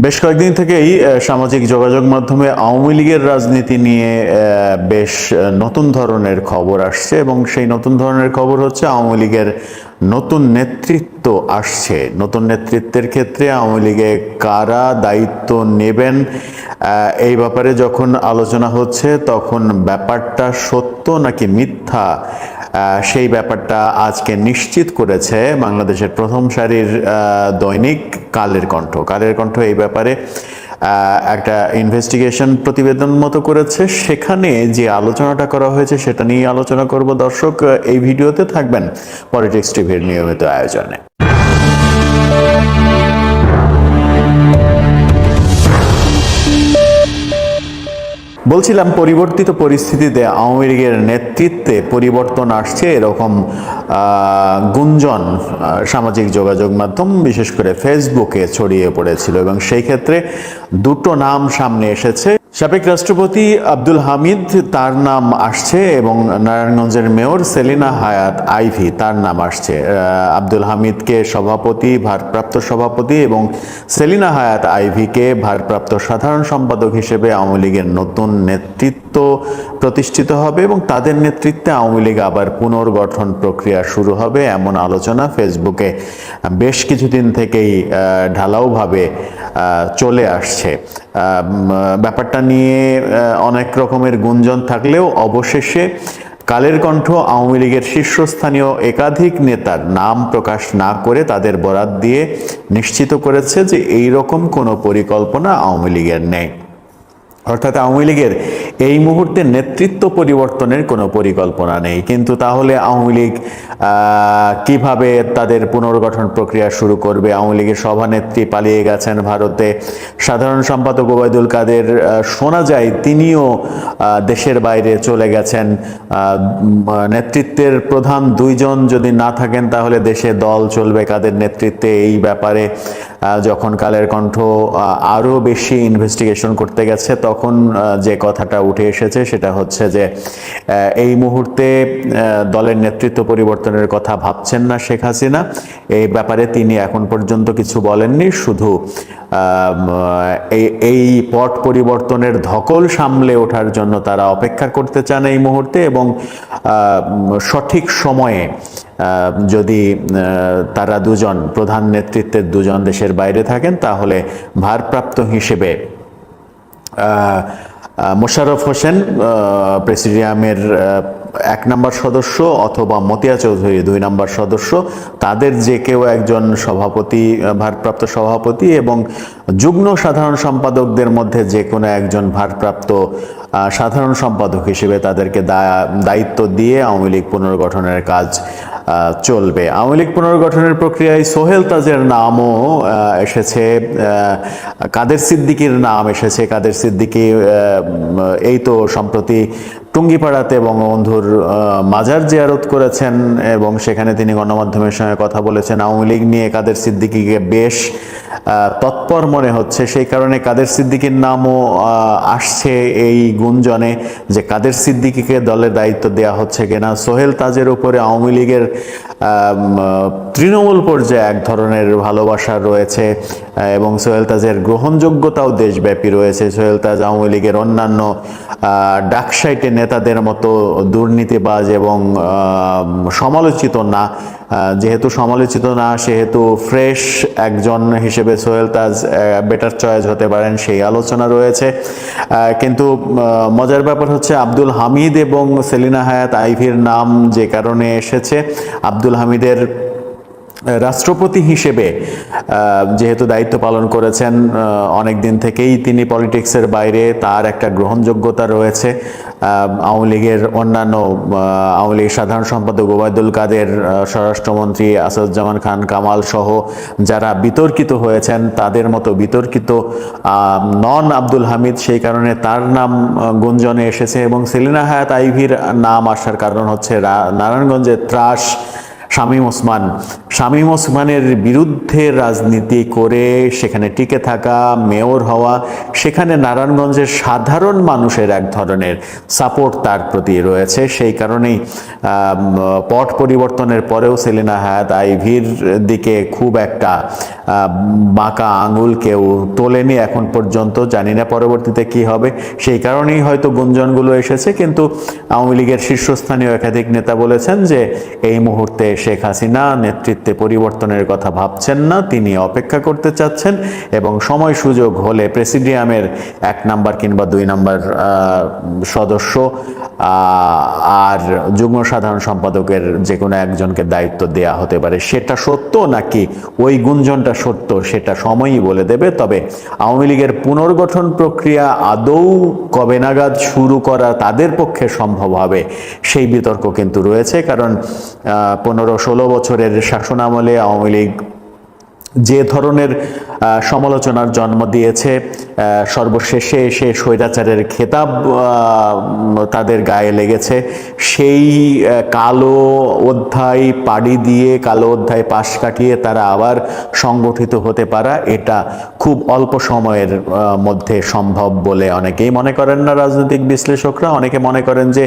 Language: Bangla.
বেশ কয়েকদিন থেকেই সামাজিক যোগাযোগ মাধ্যমে আওয়ামী লীগের রাজনীতি নিয়ে বেশ নতুন ধরনের খবর আসছে এবং সেই নতুন ধরনের খবর হচ্ছে আওয়ামী লীগের নতুন নেতৃত্ব আসছে। নতুন নেতৃত্বের ক্ষেত্রে আওয়ামী লীগে কারা দায়িত্ব নেবেন এই ব্যাপারে যখন আলোচনা হচ্ছে তখন ব্যাপারটা সত্য নাকি মিথ্যা সেই ব্যাপারটা আজকে নিশ্চিত করেছে বাংলাদেশের প্রথম সারির দৈনিক কালের কণ্ঠ। কালের কণ্ঠ এই ব্যাপারে একটা ইনভেস্টিগেশন প্রতিবেদন মতো করেছে। সেখানে যে আলোচনাটা করা হয়েছে সেটা নিয়ে আলোচনা করব। দর্শক এই ভিডিওতে থাকবেন পলিটিক্স টিভির নিয়মিত আয়োজনে। বলছিলাম, পরিবর্তিত পরিস্থিতিতে আওয়ামী লীগের নেতৃত্বে পরিবর্তন আসছে এরকম গুঞ্জন সামাজিক যোগাযোগ মাধ্যম বিশেষ করে ফেসবুকে ছড়িয়ে পড়েছিল এবং সেই ক্ষেত্রে দুটো নাম সামনে এসেছে। সাবেক রাষ্ট্রপতি আব্দুল হামিদ, তার নাম আসছে, এবং নারায়ণগঞ্জের মেয়র সেলিনা হায়াৎ আইভী, তার নাম আসছে। আব্দুল হামিদকে সভাপতি, ভারপ্রাপ্ত সভাপতি, এবং সেলিনা হায়াৎ আইভীকে ভারপ্রাপ্ত সাধারণ সম্পাদক হিসেবে আওয়ামী লীগের নতুন নেতৃত্ব প্রতিষ্ঠিত হবে এবং তাদের নেতৃত্বে আওয়ামী লীগ আবার পুনর্গঠন প্রক্রিয়া শুরু হবে, এমন আলোচনা ফেসবুকে বেশ কিছুদিন থেকেই ঢালাওভাবে চলে আসছে। ব্যাপারটা নিয়ে অনেক রকমের গুঞ্জন থাকলেও অবশেষে কালের কণ্ঠ আওয়ামী লীগের শীর্ষস্থানীয় একাধিক নেতার নাম প্রকাশ না করে তাদের বরাত দিয়ে নিশ্চিত করেছে যে এই রকম কোনো পরিকল্পনা আওয়ামী লীগের নেই। অর্থাৎ আওয়ামী লীগের এই মুহূর্তে নেতৃত্ব পরিবর্তনের কোনো পরিকল্পনা নেই। কিন্তু তাহলে আওয়ামী লীগ কিভাবে তাদের পুনর্গঠন প্রক্রিয়া শুরু করবে? আওয়ামী লীগের সভানেত্রী পালিয়ে গেছেন ভারতে, সাধারণ সম্পাদক ওবায়দুল কাদের শোনা যায় তিনিও দেশের বাইরে চলে গেছেন। নেতৃত্বের প্রধান দুইজন যদি না থাকেন তাহলে দেশে দল চলবে কাদের নেতৃত্বে? এই ব্যাপারে যখন কালের কণ্ঠ আরও বেশি ইনভেস্টিগেশন করতে গেছে তখন যে কথাটা উঠে এসেছে সেটা হচ্ছে যে এই মুহূর্তে দলের নেতৃত্ব পরিবর্তনের কথা ভাবছেন না শেখ হাসিনা। এই ব্যাপারে তিনি এখন পর্যন্ত কিছু বলেননি, শুধু এই পট পরিবর্তনের ধকল সামলে ওঠার জন্য তারা অপেক্ষা করতে চান এই মুহূর্তে, এবং সঠিক সময়ে যদি তারা দুজন প্রধান নেতৃত্বের দুজন দেশের বাইরে থাকেন তাহলে ভারপ্রাপ্ত হিসেবে মোশাররফ হোসেন প্রেসিডিয়ামের 1 নম্বর সদস্য অথবা মতিয়া চৌধুরী 2 নম্বর সদস্য, তাদের যে কেউ একজন সভাপতি, ভারপ্রাপ্ত সভাপতি, এবং যুগ্ম সাধারণ সম্পাদকদের মধ্যে যে কোনো একজন ভারপ্রাপ্ত সাধারণ সম্পাদক হিসেবে তাদেরকে দায়িত্ব দিয়ে আওয়ামী লীগ পুনর্গঠনের কাজ চলবে। আওয়ামী লীগ পুনর্গঠনের প্রক্রিয়ায় সোহেল তাজের নামও এসেছে, কাদের সিদ্দিকীর নাম এসেছে। কাদের সিদ্দিকী এই তো সম্প্রতি টুঙ্গিপাড়াতে বঙ্গবন্ধুর মাজার জিয়ারত করেছেন এবং সেখানে তিনি গণমাধ্যমের সঙ্গে কথা বলেছেন। আওয়ামী লীগ নিয়ে কাদের সিদ্দিকীকে বেশ তৎপর মনে হচ্ছে, সেই কারণে কাদের সিদ্দিকীর নামও আসছে এই গুঞ্জনে যে কাদের সিদ্দিকীকে দলের দায়িত্ব দেওয়া হচ্ছে কিনা। সোহেল তাজের উপরে আওয়ামী লীগের তৃণমূল পর্যায়ে এক ধরনের ভালোবাসা রয়েছে এবং সোহেল তাজের গ্রহণযোগ্যতাও দেশব্যাপী রয়েছে। সোহেল তাজ আওয়ামী লীগের অন্যান্য ডাকসাইটে নেতাদের মতো দুর্নীতিবাজ এবং সমালোচিত না। যেহেতু সমালোচিত না সেহেতু ফ্রেশ একজন হিসেবে সোহেল তাজ বেটার চয়েস হতে পারেন, সেই আলোচনা রয়েছে। কিন্তু মজার ব্যাপার হচ্ছে আব্দুল হামিদ এবং সেলিনা হায়াৎ আইভীর নাম যে কারণে এসেছে, আব্দুল হামিদের রাষ্ট্রপতি হিসেবে যেহেতু দায়িত্ব পালন করেছেন অনেক দিন থেকেই, তিনি পলিটিক্সের বাইরে, তার একটা গ্রহণযোগ্যতা রয়েছে। আওয়ামী লীগের অন্যান্য আওয়ামী লীগের সাধারণ সম্পাদক ওবায়দুল কাদের, স্বরাষ্ট্রমন্ত্রী আসাদুজ্জামান খান কামাল সহ যারা বিতর্কিত হয়েছেন তাদের মতো বিতর্কিত নন আব্দুল হামিদ, সেই কারণে তার নাম গুঞ্জনে এসেছে। এবং সেলিনা হায়াৎ আইভীর নাম আসার কারণ হচ্ছে নারায়ণগঞ্জের ত্রাস শামীম ওসমানের বিরুদ্ধে রাজনীতি করে সেখানে টিকে থাকা, মেয়র হওয়া, সেখানে নারায়ণগঞ্জের সাধারণ মানুষের এক ধরনের সাপোর্ট তার প্রতি রয়েছে। সেই কারণেই পট পরিবর্তনের পরেও সেলিনা হায়াৎ আইভীর দিকে খুব একটা বাঁকা আঙুল কেউ তোলেনি এখন পর্যন্ত। জানি না পরবর্তীতে কি হবে, সেই কারণেই হয়তো গুঞ্জনগুলো এসেছে। কিন্তু আওয়ামী লীগের শীর্ষস্থানীয় একাধিক নেতা বলেছেন যে এই মুহূর্তে শেখ হাসিনা নেতৃত্বে পরিবর্তনের কথা ভাবছেন না, তিনি অপেক্ষা করতে চাচ্ছেন এবং সময় সুযোগ হলে প্রেসিডিয়ামের 1 নাম্বার কিংবা 2 নাম্বার সদস্য আর যুগ্ম সাধারণ সম্পাদকের যে কোনো একজনকে দায়িত্ব দেয়া হতে পারে। সেটা সত্য নাকি ওই গুঞ্জনটা সত্য সেটা সময়ই বলে দেবে। তবে আওয়ামী লীগের পুনর্গঠন প্রক্রিয়া আদৌ কবে নাগাদ শুরু করা তাদের পক্ষে সম্ভব হবে সেই বিতর্ক কিন্তু রয়েছে। কারণ 15-16 বছরের শাসনামলে আওয়ামী লীগ যে ধরনের সমালোচনার জন্ম দিয়েছে, সর্বশেষে এসে স্বৈরাচারের খেতাব তাদের গায়ে লেগেছে, সেই কালো অধ্যায় পাড়ি দিয়ে, কালো অধ্যায় পাশ কাটিয়ে তারা আবার সংগঠিত হতে পারা, এটা খুব অল্প সময়ের মধ্যে সম্ভব বলে অনেকেই মনে করেন না রাজনৈতিক বিশ্লেষকরা। অনেকে মনে করেন যে